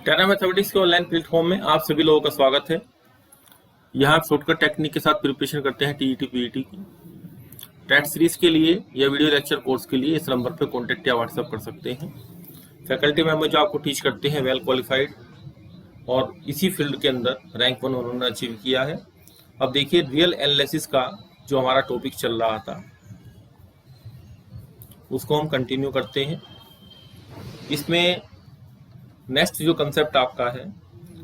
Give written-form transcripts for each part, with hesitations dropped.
टेरा mathematics के online platform में आप सभी लोगों का स्वागत है। यहाँ आप शॉर्टकट टेक्निक के साथ प्रिपरेशन करते हैं टीईटी पीईटी की टेट सीरीज के लिए या वीडियो लेक्चर कोर्स के लिए इस नंबर पर कॉन्टेक्ट या व्हाट्सएप कर सकते हैं। फैकल्टी मेंबर जो आपको टीच करते हैं वेल क्वालिफाइड और इसी फील्ड के अंदर रैंक 1 उन्होंने अचीव किया है। अब देखिए रियल एनालिसिस का जो हमारा टॉपिक चल रहा था उसको हम कंटिन्यू करते हैं। इसमें नेक्स्ट जो कंसेप्ट आपका है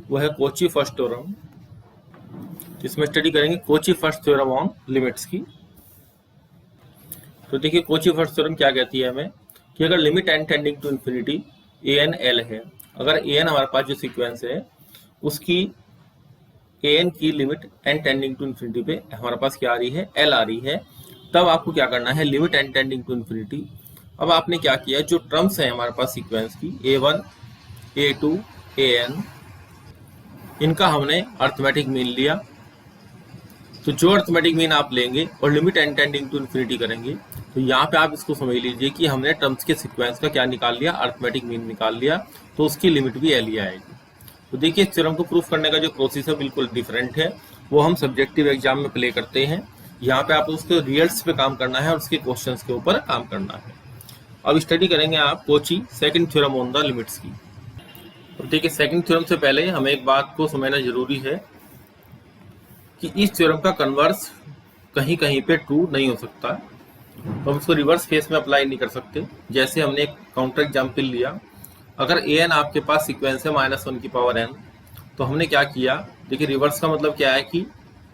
वो है कोची फर्स्ट थ्योरम। इसमें स्टडी करेंगे Kochi first theorem on limits की। तो देखिए कोची फर्स्ट थ्योरम क्या कहती है हमें कि अगर limit n tending to infinity a n l है, अगर ए एन हमारे पास जो सीक्वेंस है उसकी ए एन की limit n tending to infinity पे हमारे पास क्या आ रही है, एल आ रही है, तब आपको क्या करना है limit n tending to infinity. अब आपने क्या किया, जो टर्म्स है हमारे पास सीक्वेंस की A1 A2 AN, इनका हमने अर्थमेटिक मीन लिया। तो जो अर्थमेटिक मीन आप लेंगे और limit n tending to infinity करेंगे तो यहाँ पे आप इसको समझ लीजिए कि हमने टर्म्स के सीक्वेंस का क्या निकाल लिया, अर्थमेटिक मीन निकाल लिया, तो उसकी लिमिट भी एल ही आएगी। तो देखिए इस थ्योरम को प्रूफ करने का जो प्रोसेस है बिल्कुल डिफरेंट है, वो हम सब्जेक्टिव एग्जाम में प्ले करते हैं। यहाँ पे आप उसके रिजल्ट्स पे काम करना है और उसके क्वेश्चंस के ऊपर काम करना है। अब स्टडी करेंगे आप Kochi second theorem on the limits की। तो देखिए सेकंड थ्योरम से पहले हमें एक बात को समझना जरूरी है कि इस थ्योरम का कन्वर्स कहीं कहीं पे ट्रू नहीं हो सकता, तो हम इसको रिवर्स केस में अप्लाई नहीं कर सकते। जैसे हमने एक काउंटर एग्जाम्पल लिया, अगर ए एन आपके पास सीक्वेंस है -1 की पावर एन, तो हमने क्या किया, देखिए रिवर्स का मतलब क्या है कि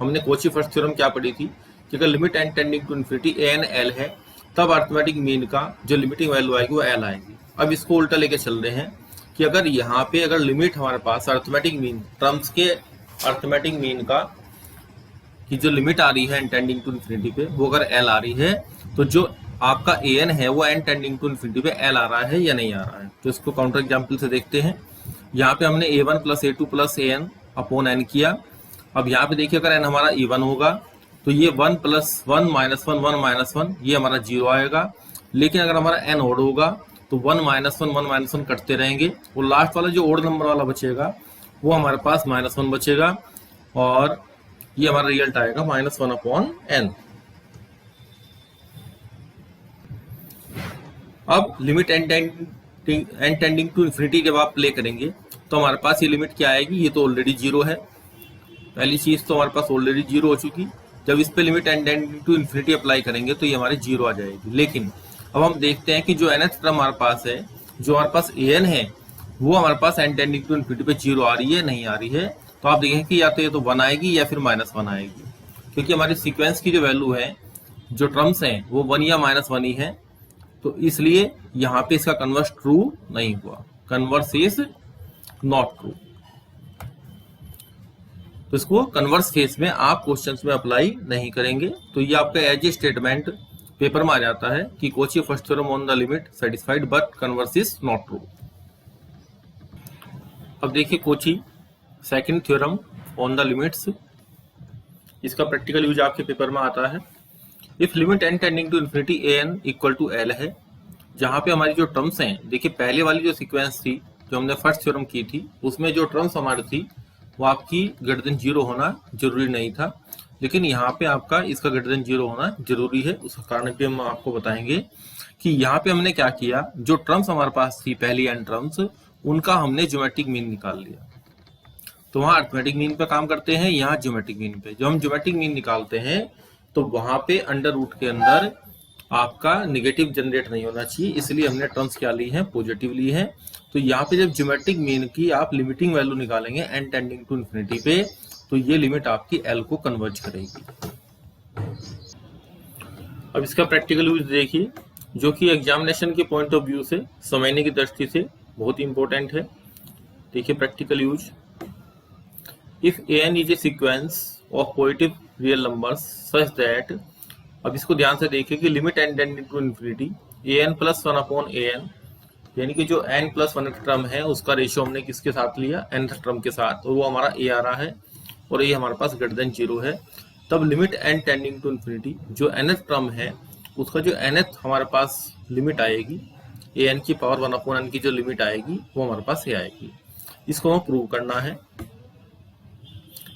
हमने कोची फर्स्ट थ्योरम क्या पढ़ी थी कि अगर limit n tending to infinity a n l है तब अर्थमेटिक मीन का जो लिमिटिंग वैल्यू आएगी वो एल आएगी। अब इसको उल्टा लेके चल रहे हैं कि अगर यहाँ पे अगर लिमिट हमारे पास अर्थमेटिक मीन टर्म्स के अर्थमेटिक मीन का कि जो लिमिट आ रही है एन टेंडिंग टू इन्फिनिटी पे वो अगर एल आ रही है, तो जो आपका ए एन है वो एन टेंडिंग टू इन्फिनिटी पे एल आ रहा है या नहीं आ रहा है। तो इसको काउंटर एग्जाम्पल से देखते हैं। यहाँ पे हमने A1 + A2 + AN upon N किया। अब यहाँ पे देखिए अगर एन हमारा इवन होगा तो ये 1 + 1 - 1 1 - 1 ये हमारा 0 आएगा। लेकिन अगर हमारा एन ओड होगा तो 1 - 1 1 - 1 कटते रहेंगे और लास्ट वाला जो ओड नंबर वाला बचेगा वो हमारे पास -1 बचेगा और ये हमारा रिजल्ट आएगा -1/n। अब limit n tending to infinity जब आप प्ले करेंगे तो हमारे पास ये लिमिट क्या आएगी, ये तो ऑलरेडी 0 है, पहली चीज तो हमारे पास ऑलरेडी 0 हो चुकी। जब इस पे limit n tending to infinity apply करेंगे तो ये हमारे 0 आ जाएगी। लेकिन अब हम देखते हैं कि जो nth टर्म हमारे पास है, जो हमारे पास an है, वो हमारे पास एन टेंडिंग टू इन्फिनिटी पे 0 आ रही है, नहीं आ रही है। तो आप देखें कि या तो ये तो 1 आएगी या फिर -1 आएगी, क्योंकि हमारी सीक्वेंस की जो वैल्यू है, जो टर्म्स हैं वो 1 या -1 ही है। तो इसलिए यहाँ पे इसका कन्वर्स ट्रू नहीं हुआ, कन्वर्स इज नॉट ट्रू। तो इसको कन्वर्स केस में आप क्वेश्चंस में अप्लाई नहीं करेंगे। तो ये आपका एज ए स्टेटमेंट पेपर में आ जाता है कि Cauchy first theorem on the limit satisfied but converse is not true. अब देखिए Cauchy second theorem on the limits, इसका प्रैक्टिकल यूज आपके पेपर में आता है। If limit n tending to infinity a n equal to l है, जहां पे हमारी जो टर्म्स हैं, देखिए पहले वाली जो सीक्वेंस थी जो हमने फर्स्ट थ्योरम की थी उसमें जो टर्म्स हमारी थी वो आपकी ग्रेटर देन 0 होना जरूरी नहीं था, लेकिन यहाँ पे आपका इसका ग्रेटर देन 0 होना जरूरी है। उसका कारण भी हम आपको बताएंगे कि यहाँ पे हमने क्या किया, जो टर्म्स हमारे पास थी पहली एन टर्म्स, उनका हमने ज्योमेट्रिक मीन निकाल लिया। तो वहां अर्थमेटिक मीन पे काम करते हैं, यहाँ ज्योमेट्रिक मीन पे। जब हम ज्योमेट्रिक मीन निकालते हैं तो वहां पे अंडर रूट के अंदर आपका निगेटिव जनरेट नहीं होना चाहिए, इसलिए हमने टर्म्स क्या ली है, पॉजिटिव ली है। तो यहाँ पे जब ज्योमेट्रिक मीन की आप लिमिटिंग वैल्यू निकालेंगे एन टेंडिंग टू इन्फिनिटी पे, तो ये लिमिट आपकी एल को कन्वर्ज करेगी। अब इसका प्रैक्टिकल यूज देखिए, जो कि एग्जामिनेशन के पॉइंट ऑफ व्यू से समझने की दृष्टि से बहुत इंपॉर्टेंट है। देखिए practical use, if an is a sequence of positive real numbers such that, अब इसको ध्यान से देखिए कि limit n tending to infinity an + 1/an, यानी कि जो n + 1th टर्म है उसका रेशियो हमने किसके साथ लिया, nth टर्म के साथ, और वो हमारा a आ रहा है और a हमारे पास ग्रेटर देन 0 है। तब limit n tending to infinity जो nth टर्म है उसका जो nth हमारे पास लिमिट आएगी, an की पावर 1/n की जो लिमिट आएगी वो हमारे पास ये आएगी। इसको हमें प्रूव करना है।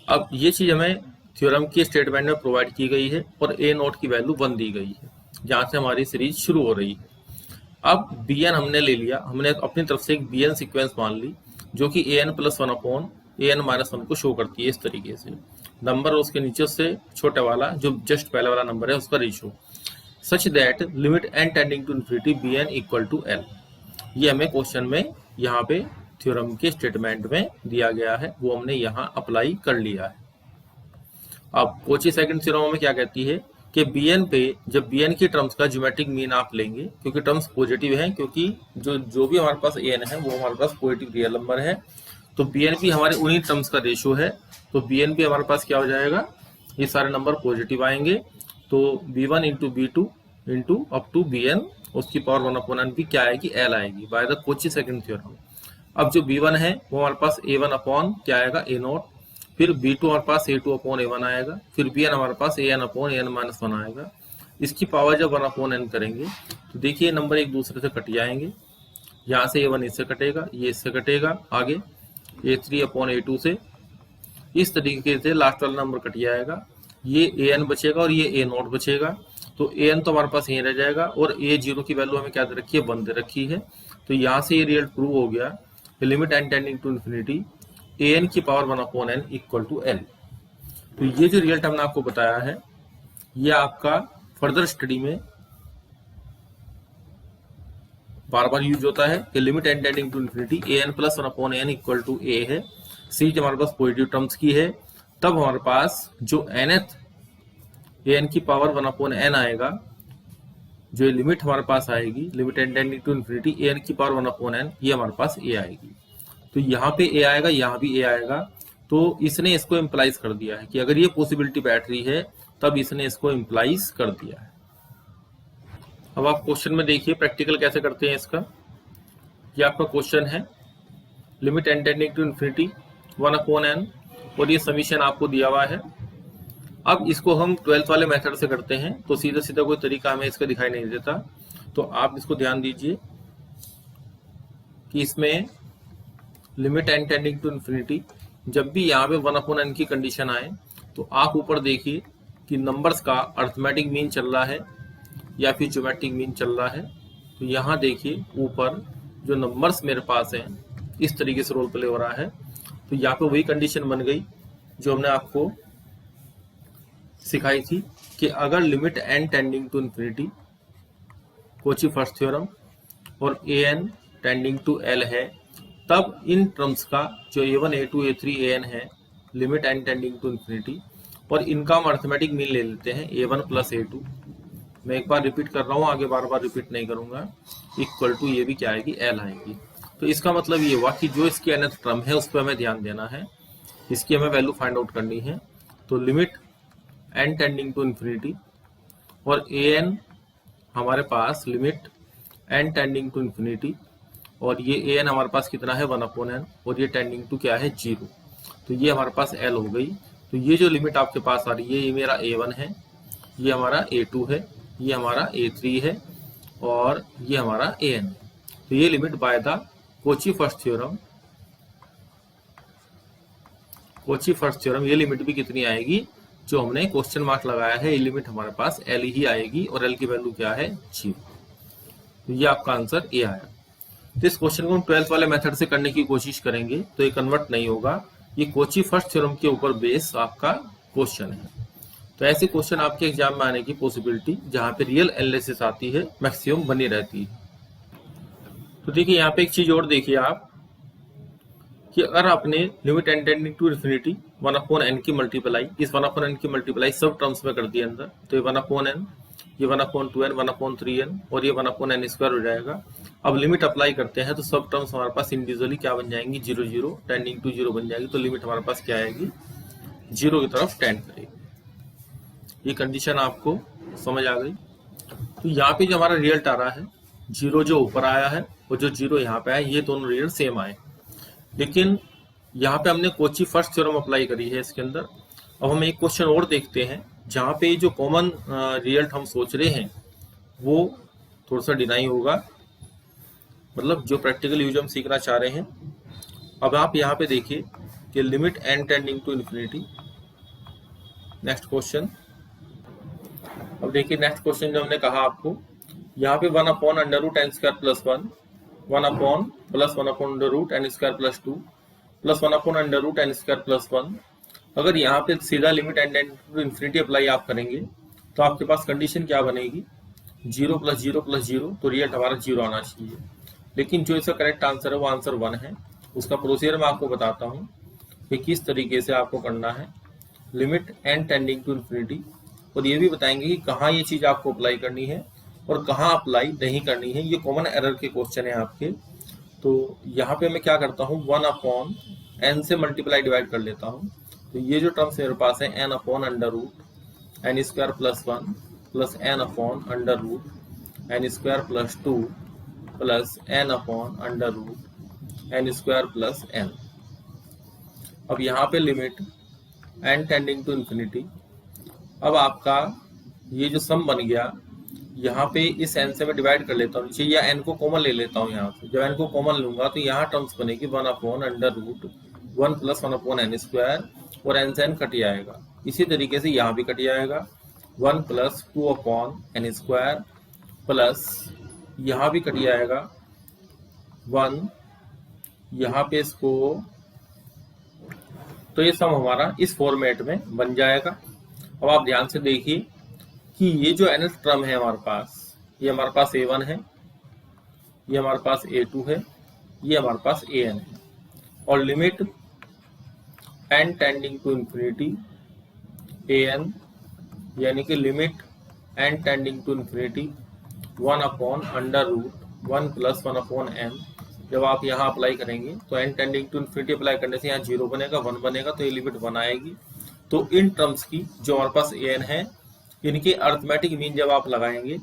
अब ये चीज हमें थ्योरम की स्टेटमेंट में प्रोवाइड की गई है और ए नोट की वैल्यू 1 दी गई है, जहां से हमारी सीरीज शुरू हो रही है। अब बी एन हमने ले लिया, हमने अपनी तरफ से एक बी एन सिक्वेंस मान ली जो कि A N plus 1 upon A N minus 1 को शो करती है इस तरीके से। नंबर उसके नीचे से छोटे वाला जो जस्ट पहले वाला नंबर है उसका ratio, such that limit n tending to infinity b n equal to l. ये हमें क्वेश्चन में यहाँ पे थ्योरम के स्टेटमेंट में दिया गया है, वो हमने यहाँ अप्लाई कर लिया है। अब कोची सेकंड थ्योरम में क्या कहती है कि bn पे जब bn की टर्म्स का ज्योमेट्रिक मीन आप लेंगे, क्योंकि टर्म्स पॉजिटिव हैं, क्योंकि जो भी हमारे पास an है वो हमारे पास पॉजिटिव रियल नंबर है, तो bn भी हमारे उन्हीं टर्म्स का रेशियो है, तो bn भी हमारे पास क्या हो जाएगा, ये सारे नंबर पॉजिटिव आएंगे, तो b1 into b2 into up to bn उसकी पावर 1 अपॉन n भी क्या आएगी, l आएगी by the Cauchy second theorem. अब जो b1 है वो हमारे पास a1 अपॉन क्या आएगा, a नॉट, फिर b2 हमारे पास a2 अपॉन a1 आएगा, फिर bn हमारे पास an अपॉन an माइनस 1 आएगा। इसकी पावर जब 1 अपॉन n करेंगे तो देखिए नंबर एक दूसरे से कट जाएंगे, यहाँ से a1 इससे कटेगा, ये इससे कटेगा, आगे a3 अपॉन a2 से, इस तरीके से लास्ट वाला नंबर कट जाएगा, ये an बचेगा और ये a नॉट बचेगा, तो an तो हमारे पास यहीं रह जाएगा और a0 की वैल्यू हमें क्या दे रखी है, 1 दे रखी है। तो यहाँ से ये रिजल्ट प्रूव हो गया, limit n tending to infinity an की power 1 upon n equal to l। तो ये जो रिजल्ट हमने आपको बताया है ये आपका फर्दर स्टडी में बार बार यूज होता है कि limit n tending to infinity an plus 1 upon n equal to a है, सीरीज हमारे पास पॉजिटिव टर्म्स की है, तब हमारे पास जो nth an की पावर 1 अपॉन n आएगा, जो लिमिट हमारे पास आएगी limit n tending to infinity an की पावर 1 अपॉन n, ये हमारे पास a आएगी। तो यहाँ पे a आएगा, यहाँ भी a आएगा, तो इसने इसको इम्प्लाइज कर दिया है कि अगर ये पॉसिबिलिटी बैठ रही है तब इसने इसको इम्प्लाइज कर दिया है। अब आप क्वेश्चन में देखिए प्रैक्टिकल कैसे करते हैं इसका। ये आपका क्वेश्चन है, limit n tending to infinity 1 upon n और ये समीशन आपको दिया हुआ है। अब इसको हम 12th वाले मेथड से करते हैं, तो सीधा सीधा कोई तरीका हमें इसका दिखाई नहीं देता, तो आप इसको ध्यान दीजिए कि इसमें limit n tending to infinity जब भी यहाँ पे 1 अपॉन n की कंडीशन आए तो आप ऊपर देखिए कि नंबर्स का अर्थमेटिक मीन चल रहा है या फिर ज्योमेट्रिक मीन चल रहा है। तो यहाँ देखिए ऊपर जो नंबर्स मेरे पास हैं इस तरीके से रोल प्ले हो रहा है, तो यहाँ पे वही कंडीशन बन गई जो हमने आपको सिखाई थी कि अगर limit n tending to infinity Cauchy first theorem और an टेंडिंग टू l है, तब इन टर्म्स का जो a1 a2 a3 an है limit n tending to infinity, और इनका हम अर्थमेटिक मीन ले लेते हैं a1 प्लस a2, मैं एक बार रिपीट कर रहा हूँ, आगे बार बार रिपीट नहीं करूंगा, इक्वल टू ये भी क्या आएगी, l आएगी। तो इसका मतलब ये हुआ कि जो इसकी nth टर्म है उस पर हमें ध्यान देना है, इसकी हमें वैल्यू फाइंड आउट करनी है। तो limit n tending to infinity और an हमारे पास limit n tending to infinity, और ये an हमारे पास कितना है 1 अपॉन n, और ये टेंडिंग टू क्या है 0, तो ये हमारे पास l हो गई। तो ये जो लिमिट आपके पास आ रही है ये मेरा a1 है, ये हमारा a2 है, ये हमारा a3 है और ये हमारा an है। तो ये limit by the Kochi first theorem ये लिमिट भी कितनी आएगी, जो हमने क्वेश्चन मार्क लगाया है, ये लिमिट हमारे पास l ही आएगी और l की वैल्यू क्या है 0। तो ये आपका आंसर ए आया। तो इस क्वेश्चन को हम 12th वाले मेथड से करने की कोशिश करेंगे तो ये कन्वर्ट नहीं होगा, ये कोची फर्स्ट थ्योरम के ऊपर बेस आपका क्वेश्चन है। तो ऐसे क्वेश्चन आपके एग्जाम में आने की पॉसिबिलिटी जहां पे रियल एनालिसिस आती है मैक्सिमम बनी रहती है। तो देखिए यहाँ पे एक चीज और देखिए आप कि अगर आपने limit n tending to infinity 1 upon n की मल्टीप्लाई, इस 1 अपॉन n की मल्टीप्लाई सब टर्म्स में कर दी अंदर, तो ये 1 अपॉन n, ये 1 अपॉन 2n, 1 अपॉन 3n और ये 1 अपॉन n स्क्वायर हो जाएगा। अब लिमिट अप्लाई करते हैं तो सब टर्म्स हमारे पास इंडिविजुअली क्या बन जाएंगी, 0 0 टेंडिंग टू 0 बन जाएगी, तो लिमिट हमारे पास क्या आएगी 0 की तरफ टेंड करेगी। ये कंडीशन आपको समझ आ गई। तो यहाँ पे जो हमारा रिजल्ट आ रहा है 0 जो ऊपर आया है और जो 0 यहाँ पे आया, ये दोनों रिजल्ट सेम आए, लेकिन यहाँ पे हमने कोची फर्स्ट थ्योरम अप्लाई करी है इसके अंदर। अब हम एक क्वेश्चन और देखते हैं जहाँ पे जो कॉमन रिजल्ट हम सोच रहे हैं वो थोड़ा सा डिनाई होगा, मतलब जो प्रैक्टिकल यूज हम सीखना चाह रहे हैं। अब आप यहाँ पे देखिए कि limit n tending to infinity. Next question, अब देखिए नेक्स्ट क्वेश्चन जो हमने कहा आपको, यहाँ पे 1/√n² + 1, 1 plus 1/√n² + 2 plus 1/√n² + 1। अगर यहाँ पे सीधा limit n tending to infinity apply आप करेंगे तो आपके पास कंडीशन क्या बनेगी, 0 + 0 + 0, तो रिजल्ट हमारा 0 आना चाहिए। लेकिन जो इसका करेक्ट आंसर है वो आंसर 1 है। उसका प्रोसीजर मैं आपको बताता हूँ कि किस तरीके से आपको करना है limit n tending to infinity, और ये भी बताएंगे कि कहाँ ये चीज़ आपको अप्लाई करनी है और कहाँ अप्लाई नहीं करनी है। ये कॉमन एरर के क्वेश्चन है आपके। तो यहाँ पे मैं क्या करता हूँ, 1/n से मल्टीप्लाई डिवाइड कर लेता हूँ। तो ये जो टर्म्स मेरे पास है n/√n² + 1 plus n/√n² + 2 plus n/√n² + n। अब यहाँ पे limit n tending to infinity, अब आपका ये जो सम बन गया, यहाँ पे इस n से मैं डिवाइड कर लेता हूँ नीचे, या n को कॉमन ले लेता हूँ यहाँ से। जब n को कॉमन लूंगा तो यहाँ टर्म्स बनेगी 1/√1 + 1/n² और n से n कट जाएगा। इसी तरीके से यहाँ भी कट जाएगा, 1 + 2/n² प्लस यहाँ भी कट जाएगा 1, यहाँ पे इसको, तो ये सम हमारा इस फॉर्मेट में बन जाएगा। अब आप ध्यान से देखिए कि ये जो nth टर्म है हमारे पास, ये हमारे पास a1 है, ये हमारे पास a2 है, ये हमारे पास an है, और limit n tending to infinity an, यानी कि limit n tending to infinity 1/√1 + 1/n। जब आप यहाँ अप्लाई करेंगे तो n tending to infinity apply करने से यहाँ 0 बनेगा, 1 बनेगा, तो ये लिमिट 1 आएगी। तो इन टर्म्स की जो हमारे पास an है, इनकी अर्थमेटिक मीन जब आप लगाएंगे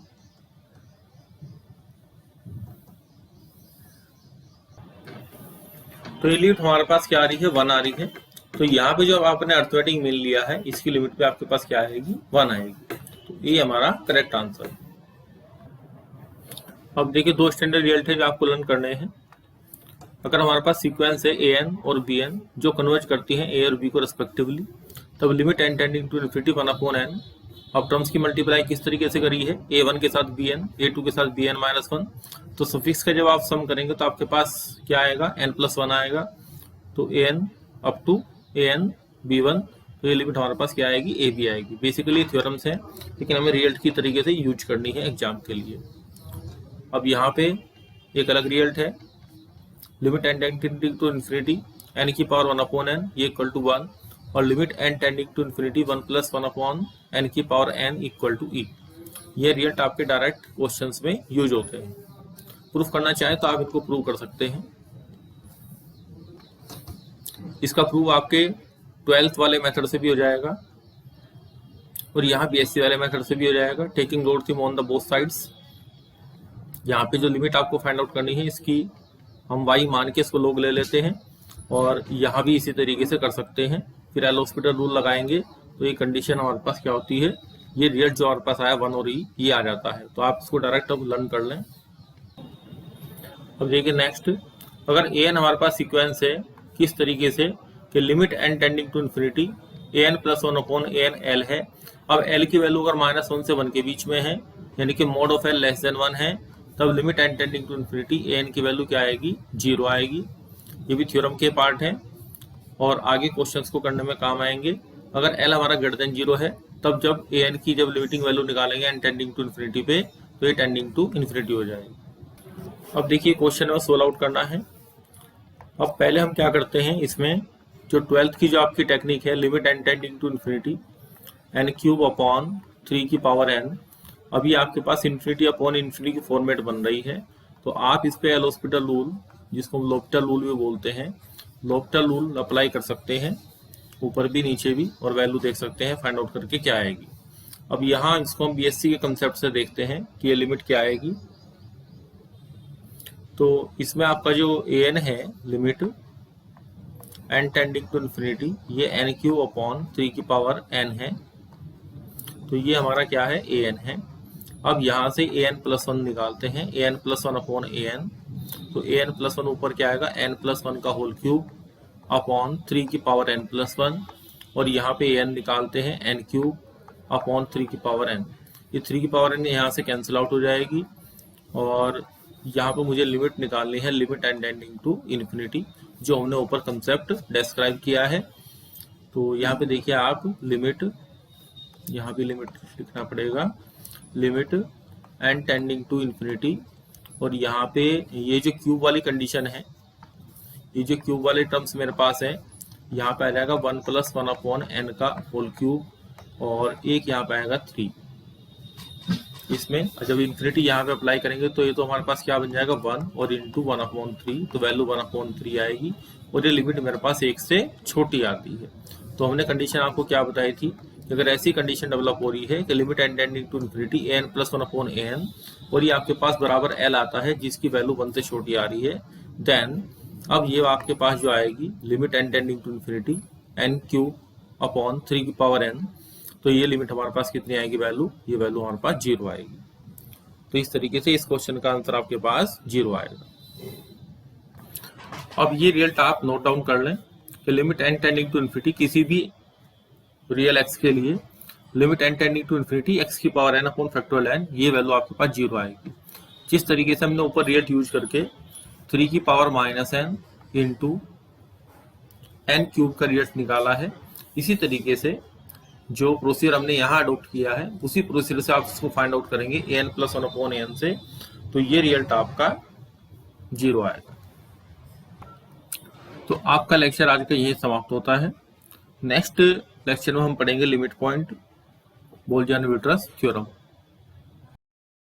तो ये लिमिट हमारे पास क्या आ रही है, 1 आ रही है। तो यहाँ पे जो आपने अर्थमेटिक मीन लिया है, इसकी लिमिट पे आपके पास क्या आएगी, 1 आएगी। तो ये हमारा करेक्ट आंसर है। अब देखिए 2 स्टैंडर्ड रिजल्ट है जो आपको लर्न करने हैं। अगर हमारे पास सीक्वेंस है an और bn जो कन्वर्ज करती हैं a और b को रेस्पेक्टिवली, तब limit n tending to infinity 1/n। अब टर्म्स की मल्टीप्लाई किस तरीके से करी है, a1 के साथ bn, a2 के साथ bn - 1। तो सफिक्स का जब आप सम करेंगे तो आपके पास क्या आएगा, n + 1 आएगा। तो an up to an b1, तो ये लिमिट हमारे पास क्या आएगी, ab आएगी। बेसिकली थ्योरम्स हैं, लेकिन हमें रिजल्ट की तरीके से यूज करनी है एग्जाम के लिए। अब यहाँ पे एक अलग रिजल्ट है, limit n tending to infinity n की पावर 1/n, ये इक्वल टू 1, और limit n tending to infinity 1 + 1/n की power n equal to e। ये रिजल्ट आपके डायरेक्ट क्वेश्चंस में यूज होते हैं। प्रूफ करना चाहें तो आप इनको प्रूव कर सकते हैं। इसका प्रूव आपके 12th वाले मेथड से भी हो जाएगा और यहाँ BSc वाले मेथड से भी हो जाएगा, taking logarithm on the both sides. यहाँ पे जो लिमिट आपको फाइंड आउट करनी है, इसकी हम y मान के इसको लोग ले लेते हैं, और यहाँ भी इसी तरीके से कर सकते हैं। फिर एल हॉस्पिटल रूल लगाएंगे तो ये कंडीशन हमारे पास क्या होती है, ये रिजल्ट जो हमारे पास आया 1 और e, ये आ जाता है। तो आप इसको डायरेक्ट अब लर्न कर लें। अब देखिए नेक्स्ट, अगर an हमारे पास सीक्वेंस है किस तरीके से कि limit n tending to infinity an + 1/an l है। अब l की वैल्यू अगर -1 से 1 के बीच में है, यानी कि mod ऑफ l < 1 है, तब limit n tending to infinity an की वैल्यू क्या आएगी, 0 आएगी। ये भी थ्योरम के पार्ट है और आगे क्वेश्चंस को करने में काम आएंगे। अगर l हमारा >0 है, तब जब an की जब लिमिटिंग वैल्यू निकालेंगे n टेंडिंग टू इन्फिनिटी पे, तो ये टेंडिंग टू इन्फिनिटी हो जाएगी। अब देखिए क्वेश्चन में सोल्व आउट करना है। अब पहले हम क्या करते हैं, इसमें जो 12th की जो आपकी टेक्निक है, limit n tending to infinity n³ / 3n। अभी आपके पास इन्फिनिटी अपॉन इन्फिनिटी की फॉर्मेट बन रही है, तो आप इस पे एल हॉस्पिटल रूल, जिसको हम लोपिटल रूल भी बोलते हैं, लोपिटल रूल अप्लाई कर सकते हैं, ऊपर भी नीचे भी, और वैल्यू देख सकते हैं फाइंड आउट करके क्या आएगी। अब यहाँ इसको हम BSc के कंसेप्ट से देखते हैं कि ये लिमिट क्या आएगी। तो इसमें आपका जो an है, limit n tending to infinity, ये n³ / 3n है, तो ये हमारा क्या है, an है। अब यहाँ से an + 1 निकालते हैं, an + 1/an, तो ए एन प्लस वन ऊपर क्या आएगा, एन प्लस वन का होल क्यूब अपॉन 3 की पावर एन प्लस वन, और यहाँ पे एन निकालते हैं एन क्यूब अपॉन 3 की पावर एन। ये 3 की पावर एन यहाँ से कैंसिल आउट हो जाएगी, और यहाँ पे मुझे लिमिट निकालनी है, limit n tending to infinity, जो हमने ऊपर कंसेप्ट डिस्क्राइब किया है। तो यहाँ पे देखिए आप लिमिट, यहाँ पे लिमिट लिखना पड़ेगा, limit n tending to infinity, और यहाँ पे ये जो क्यूब वाली कंडीशन है, ये जो क्यूब वाले टर्म्स मेरे पास है, यहाँ पे आ जाएगा 1 + 1 अपॉन एन का होल क्यूब, और एक यहाँ पे आएगा 3। इसमें जब इन्फिनिटी यहाँ पे अप्लाई करेंगे तो ये तो हमारे पास क्या बन जाएगा 1 और इंटू 1/3, तो वैल्यू 1/3 आएगी, और ये लिमिट मेरे पास 1 से छोटी आती है। तो हमने कंडीशन आपको क्या बताई थी, अगर ऐसी कंडीशन डेवलप हो रही है कि limit n tending to infinity an + 1/an, और ये आपके पास बराबर l आता है जिसकी वैल्यू 1 से छोटी आ रही है, देन अब ये आपके पास जो आएगी limit n tending to infinity n³ upon 3 की पावर n, तो ये लिमिट हमारे पास कितनी आएगी वैल्यू, ये वैल्यू हमारे पास 0 आएगी। तो इस तरीके से इस क्वेश्चन का आंसर आपके पास 0 आएगा। अब ये रिजल्ट आप नोट डाउन कर लें कि limit n tending to infinity किसी भी रियल एक्स के लिए limit n tending to infinity x की power n upon factorial n, ये वैल्यू आपके पास 0 आएगी। जिस तरीके से हमने ऊपर रिजल्ट यूज करके 3 की पावर -n इंटू n³ का रिजल्ट निकाला है, इसी तरीके से जो प्रोसीजर हमने यहाँ अडोप्ट किया है उसी प्रोसीजर से आप इसको फाइंड आउट करेंगे an + 1/n से, तो ये रिजल्ट आपका 0 आएगा। तो आपका लेक्चर आज का यही समाप्त होता है। नेक्स्ट लेक्चर में हम पढ़ेंगे लिमिट पॉइंट बोल्जमैन-विट्रस थ्योरम।